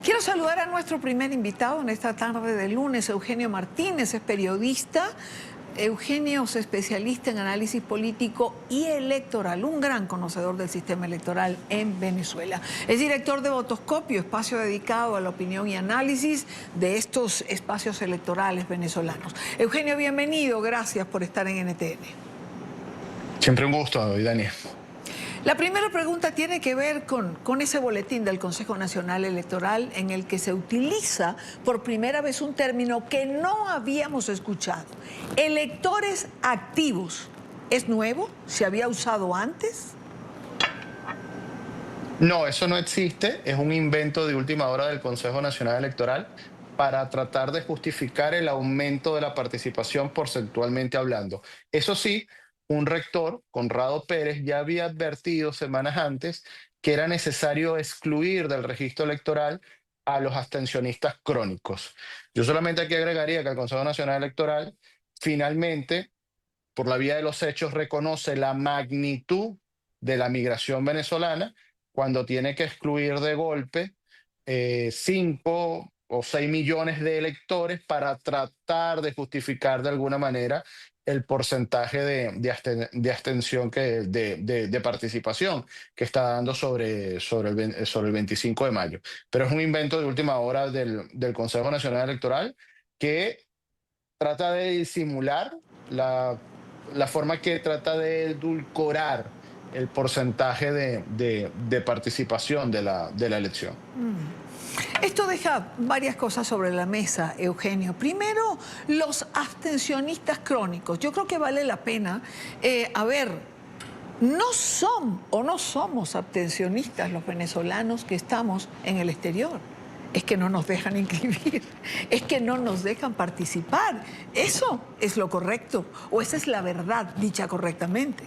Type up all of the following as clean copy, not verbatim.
Quiero saludar a nuestro primer invitado en esta tarde de lunes, Eugenio Martínez, es periodista. Eugenio es especialista en análisis político y electoral, un gran conocedor del sistema electoral en Venezuela. Es director de Votoscopio, espacio dedicado a la opinión y análisis de estos espacios electorales venezolanos. Eugenio, bienvenido, gracias por estar en NTN. Siempre un gusto, Dani. La primera pregunta tiene que ver con ese boletín del Consejo Nacional Electoral en el que se utiliza por primera vez un término que no habíamos escuchado. Electores activos. ¿Es nuevo? ¿Se había usado antes? No, eso no existe. Es un invento de última hora del Consejo Nacional Electoral para tratar de justificar el aumento de la participación porcentualmente hablando. Eso sí, un rector, Conrado Pérez, ya había advertido semanas antes que era necesario excluir del registro electoral a los abstencionistas crónicos. Yo solamente aquí agregaría que el Consejo Nacional Electoral finalmente, por la vía de los hechos, reconoce la magnitud de la migración venezolana cuando tiene que excluir de golpe 5 o 6 millones de electores para tratar de justificar de alguna manera el porcentaje de abstención de participación que está dando sobre el 25 de mayo. Pero es un invento de última hora del Consejo Nacional Electoral que trata de disimular la forma que trata de edulcorar el porcentaje de participación de la elección. Esto deja varias cosas sobre la mesa, Eugenio. Primero, los abstencionistas crónicos. Yo creo que vale la pena, no son o no somos abstencionistas los venezolanos que estamos en el exterior. Es que no nos dejan inscribir, es que no nos dejan participar. ¿Eso es lo correcto o esa es la verdad dicha correctamente?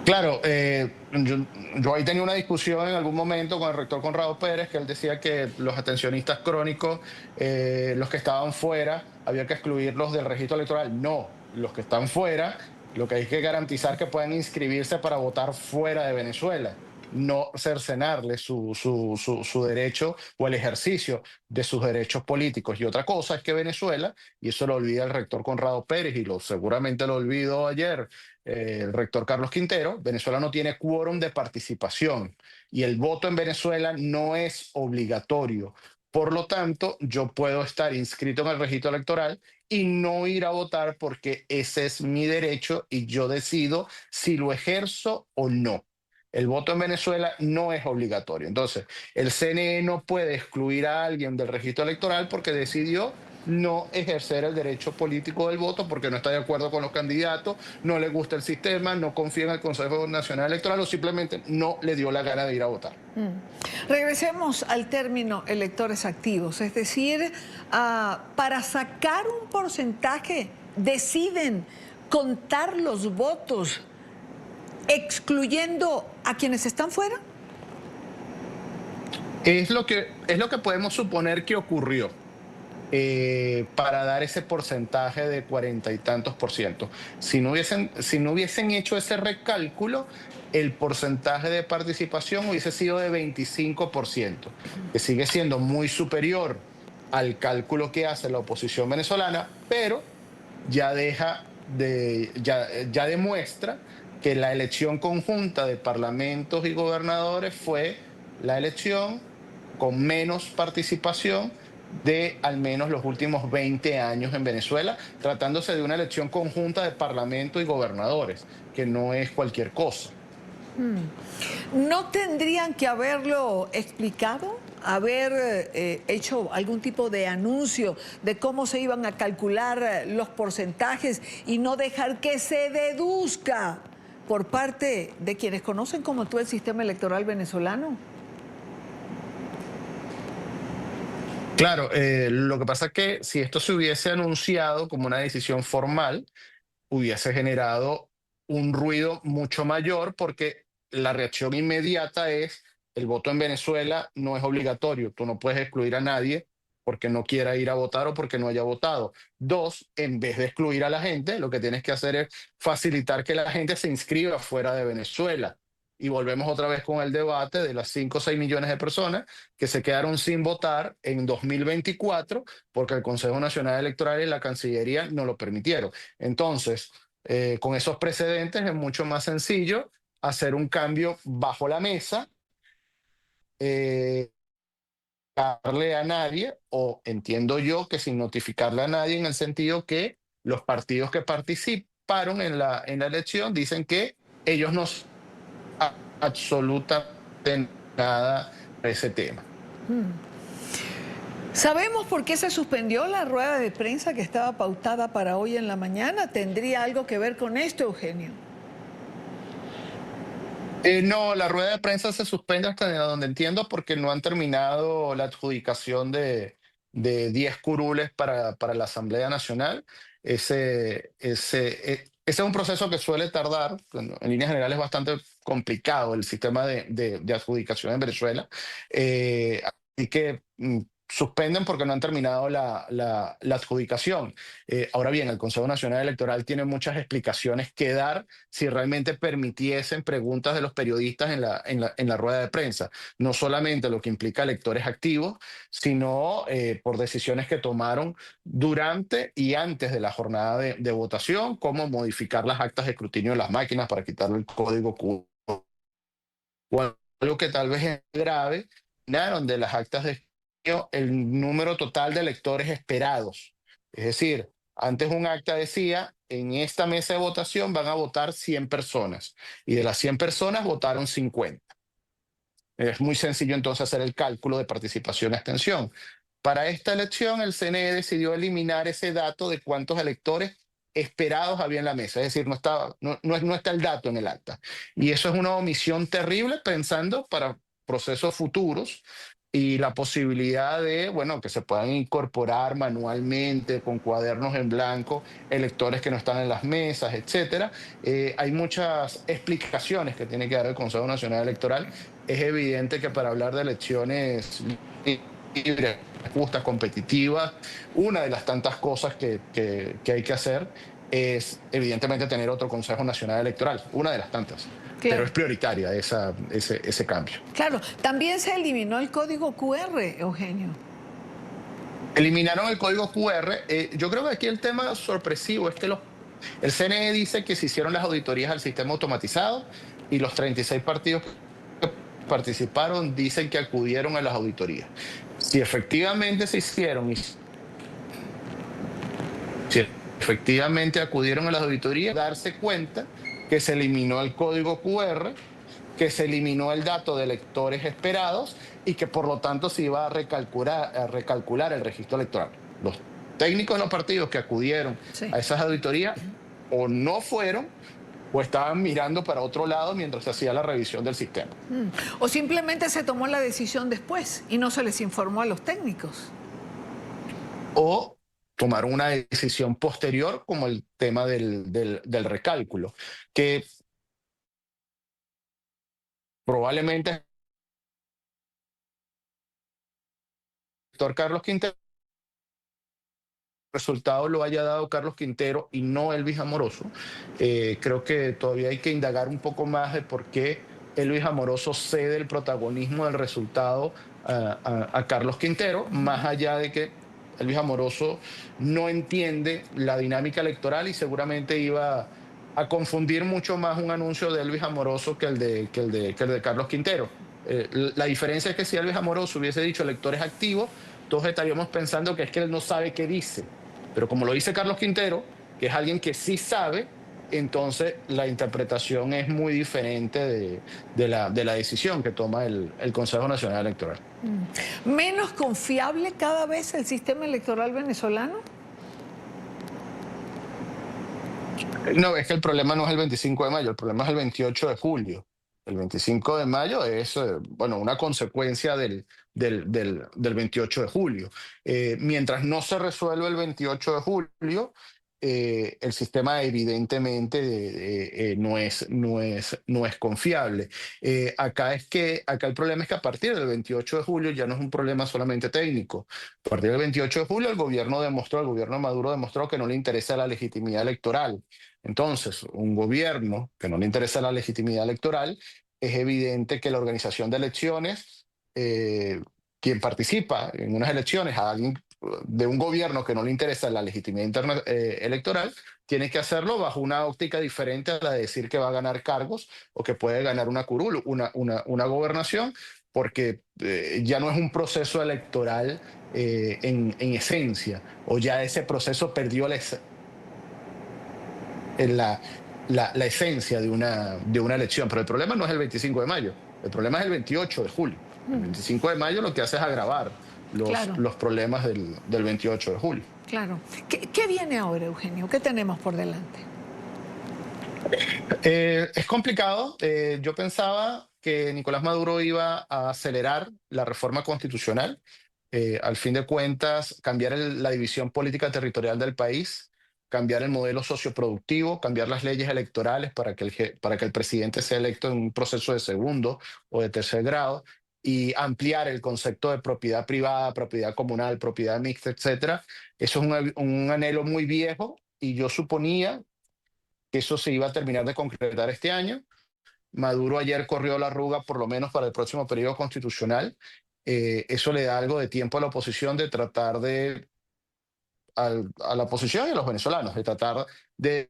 Claro, yo ahí tenía una discusión en algún momento con el rector Conrado Pérez, que él decía que los abstencionistas crónicos, los que estaban fuera, había que excluirlos del registro electoral. No, los que están fuera, lo que hay que garantizar que puedan inscribirse para votar fuera de Venezuela, no cercenarles su derecho o el ejercicio de sus derechos políticos. Y otra cosa es que Venezuela, y eso lo olvida el rector Conrado Pérez y seguramente lo olvidó ayer el rector Carlos Quintero, Venezuela no tiene quórum de participación y el voto en Venezuela no es obligatorio. Por lo tanto, yo puedo estar inscrito en el registro electoral y no ir a votar porque ese es mi derecho y yo decido si lo ejerzo o no. El voto en Venezuela no es obligatorio. Entonces, el CNE no puede excluir a alguien del registro electoral porque decidió no ejercer el derecho político del voto porque no está de acuerdo con los candidatos, no le gusta el sistema, no confía en el Consejo Nacional Electoral o simplemente no le dio la gana de ir a votar. Regresemos al término electores activos, es decir, para sacar un porcentaje deciden contar los votos excluyendo a quienes están fuera. Es lo que podemos suponer que ocurrió. Para dar ese porcentaje de 40 y tantos por ciento. Si no hubiesen hecho ese recálculo, el porcentaje de participación hubiese sido de 25%, que sigue siendo muy superior al cálculo que hace la oposición venezolana, pero ya demuestra que la elección conjunta de parlamentos y gobernadores fue la elección con menos participación de al menos los últimos 20 años en Venezuela, tratándose de una elección conjunta de parlamento y gobernadores, que no es cualquier cosa. ¿No tendrían que haberlo explicado? ¿Haber hecho algún tipo de anuncio de cómo se iban a calcular los porcentajes y no dejar que se deduzca por parte de quienes conocen como tú el sistema electoral venezolano? Claro, lo que pasa es que si esto se hubiese anunciado como una decisión formal, hubiese generado un ruido mucho mayor porque la reacción inmediata es el voto en Venezuela no es obligatorio, tú no puedes excluir a nadie porque no quiera ir a votar o porque no haya votado. Dos, en vez de excluir a la gente, lo que tienes que hacer es facilitar que la gente se inscriba fuera de Venezuela. y volvemos otra vez con el debate de las 5 o 6 millones de personas que se quedaron sin votar en 2024 porque el Consejo Nacional Electoral y la Cancillería no lo permitieron. Entonces, con esos precedentes es mucho más sencillo hacer un cambio bajo la mesa, eh, darle a nadie, o entiendo yo que sin notificarle a nadie, en el sentido que los partidos que participaron en la elección dicen que ellos no saben absolutamente nada de ese tema. ¿Sabemos por qué se suspendió la rueda de prensa que estaba pautada para hoy en la mañana? ¿Tendría algo que ver con esto, Eugenio? No, la rueda de prensa se suspende hasta donde entiendo porque no han terminado la adjudicación de 10 curules para la Asamblea Nacional. Ese es un proceso que suele tardar, en líneas generales bastante complicado el sistema de adjudicación en Venezuela. Así que suspenden porque no han terminado la adjudicación. Ahora bien, el Consejo Nacional Electoral tiene muchas explicaciones que dar si realmente permitiesen preguntas de los periodistas en la rueda de prensa. No solamente lo que implica electores activos, sino por decisiones que tomaron durante y antes de la jornada de votación, como modificar las actas de escrutinio de las máquinas para quitarle el código Q, o algo que tal vez es grave, eliminaron de las actas de escrutinio el número total de electores esperados. Es decir, antes un acta decía, en esta mesa de votación van a votar 100 personas, y de las 100 personas votaron 50. Es muy sencillo entonces hacer el cálculo de participación y abstención. Para esta elección, el CNE decidió eliminar ese dato de cuántos electores esperados había en la mesa. Es decir, no está el dato en el acta. Y eso es una omisión terrible pensando para procesos futuros y la posibilidad de, bueno, que se puedan incorporar manualmente con cuadernos en blanco electores que no están en las mesas, etcétera. Hay muchas explicaciones que tiene que dar el Consejo Nacional Electoral. Es evidente que para hablar de elecciones libres, justas, competitivas, una de las tantas cosas que hay que hacer es evidentemente tener otro Consejo Nacional Electoral, una de las tantas, pero es Claro, prioritaria ese cambio. claro. También se eliminó el código QR, Eugenio. Eliminaron el código QR. Yo creo que aquí el tema sorpresivo es que el CNE dice que se hicieron las auditorías al sistema automatizado y los 36 partidos que participaron dicen que acudieron a las auditorías. Si efectivamente se hicieron y si efectivamente acudieron a las auditorías, darse cuenta que se eliminó el código QR, que se eliminó el dato de electores esperados y que por lo tanto se iba a recalcular el registro electoral. Los técnicos de los partidos que acudieron Sí. a esas auditorías o no fueron o estaban mirando para otro lado mientras se hacía la revisión del sistema. O simplemente se tomó la decisión después y no se les informó a los técnicos. O tomaron una decisión posterior, como el tema del recálculo, que probablemente el doctor Carlos Quintero, el resultado lo haya dado Carlos Quintero y no Elvis Amoroso. Creo que todavía hay que indagar un poco más de por qué Elvis Amoroso cede el protagonismo del resultado a Carlos Quintero, más allá de que Elvis Amoroso no entiende la dinámica electoral y seguramente iba a confundir mucho más un anuncio de Elvis Amoroso que el de Carlos Quintero. La diferencia es que si Elvis Amoroso hubiese dicho electores activos, todos estaríamos pensando que es que él no sabe qué dice. Pero como lo dice Carlos Quintero, que es alguien que sí sabe, entonces la interpretación es muy diferente de la decisión que toma el Consejo Nacional Electoral. ¿Menos confiable cada vez el sistema electoral venezolano? No, es que el problema no es el 25 de mayo, el problema es el 28 de julio. El 25 de mayo es, bueno, una consecuencia del 28 de julio. Mientras no se resuelve el 28 de julio, el sistema evidentemente no es confiable. Acá el problema es que a partir del 28 de julio ya no es un problema solamente técnico. A partir del 28 de julio el gobierno de Maduro demostró que no le interesa la legitimidad electoral. Entonces, un gobierno que no le interesa la legitimidad electoral es evidente que la organización de elecciones, quien participa en unas elecciones, a alguien de un gobierno que no le interesa la legitimidad electoral, tiene que hacerlo bajo una óptica diferente a la de decir que va a ganar cargos o que puede ganar una curul, una gobernación, porque ya no es un proceso electoral en esencia, o ya ese proceso perdió la esencia de una elección. Pero el problema no es el 25 de mayo, el problema es el 28 de julio. El 25 de mayo lo que hace es agravar Claro, los problemas del 28 de julio. claro. ¿Qué viene ahora, Eugenio? ¿Qué tenemos por delante? Es complicado. Yo pensaba que Nicolás Maduro iba a acelerar la reforma constitucional. Al fin de cuentas, cambiar la división política territorial del país, cambiar el modelo socioproductivo, cambiar las leyes electorales para que el presidente sea electo en un proceso de segundo o de tercer grado y ampliar el concepto de propiedad privada, propiedad comunal, propiedad mixta, etcétera. Eso es un anhelo muy viejo y yo suponía que eso se iba a terminar de concretar este año. Maduro ayer corrió la arruga, por lo menos para el próximo periodo constitucional. Eso le da algo de tiempo a la oposición de tratar a la oposición y a los venezolanos, de tratar de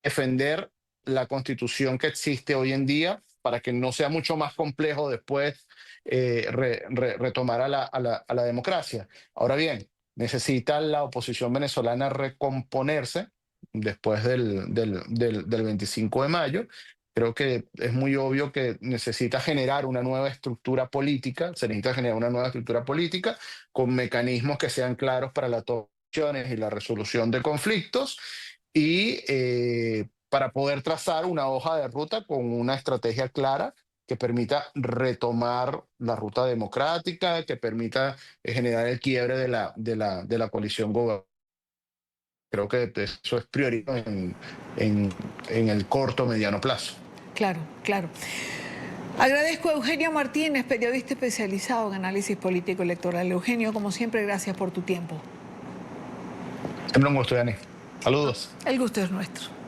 defender la constitución que existe hoy en día para que no sea mucho más complejo después retomar a la democracia. Ahora bien, necesita la oposición venezolana recomponerse después del 25 de mayo. Creo que es muy obvio que necesita generar una nueva estructura política, se necesita generar una nueva estructura política con mecanismos que sean claros para la toma de decisiones y la resolución de conflictos y para poder trazar una hoja de ruta con una estrategia clara que permita retomar la ruta democrática, que permita generar el quiebre de la coalición gobernamental. Creo que eso es prioridad en el corto o mediano plazo. Claro, claro. Agradezco a Eugenio Martínez, periodista especializado en análisis político electoral. Eugenio, como siempre, gracias por tu tiempo. Siempre un gusto, Yanni. Saludos. El gusto es nuestro.